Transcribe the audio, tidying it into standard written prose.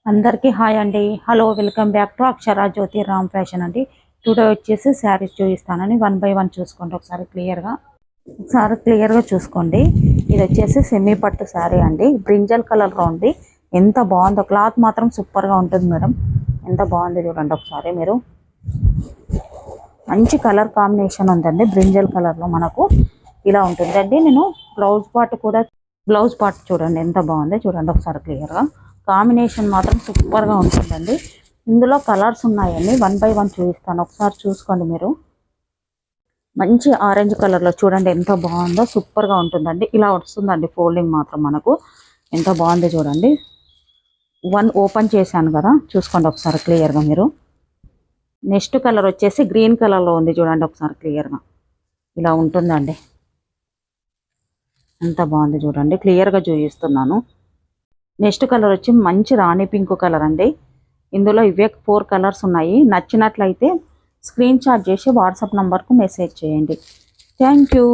అందరికీ హాయ్ అండి. Hello, welcome back to Akshara Jyothi Ram fashion అండి. టుడే వచ్చేసి శారీస్ చూపిస్తానని 1 బై 1 చూసుకోండి. ఒకసారి క్లియర్గా చూసుకోండి. ఇది వచ్చేసి సెమీ పట్టు శారీ అండి. బ్రింజల్ కలర్లో ఉంది. ఎంత బాగుందో, క్లాత్ మాత్రం సూపర్గా ఉంటుంది మేడం. ఎంత బాగుంది చూడండి ఒకసారి మీరు. మంచి కలర్ కాంబినేషన్ ఉందండి. బ్రింజల్ కలర్లో మనకు ఇలా ఉంటుందండి. నేను బ్లౌజ్ పార్ట్ చూడండి ఎంత బాగుంది చూడండి ఒకసారి క్లియర్గా. కాంబినేషన్ మాత్రం సూపర్గా ఉంటుందండి. ఇందులో కలర్స్ ఉన్నాయండి. 1 బై 1 చూపిస్తాను, ఒకసారి చూసుకోండి మీరు. మంచి ఆరెంజ్ కలర్లో చూడండి ఎంత బాగుందో, సూపర్గా ఉంటుందండి. ఇలా వస్తుందండి ఫోల్డింగ్ మాత్రం మనకు. ఎంత బాగుంది చూడండి. 1 ఓపెన్ చేశాను కదా, చూసుకోండి ఒకసారి క్లియర్గా మీరు. నెక్స్ట్ కలర్ వచ్చేసి గ్రీన్ కలర్లో ఉంది చూడండి ఒకసారి క్లియర్గా. ఇలా ఉంటుందండి. ఎంత బాగుంది చూడండి, క్లియర్గా చూపిస్తున్నాను. నెక్స్ట్ కలర్ వచ్చి మంచి రాణి పింక్ కలర్ అండి. ఇందులో ఇవే 4 కలర్స్ ఉన్నాయి. నచ్చినట్లయితే స్క్రీన్ షాట్ చేసి వాట్సాప్ నంబర్కు మెసేజ్ చేయండి. Thank you.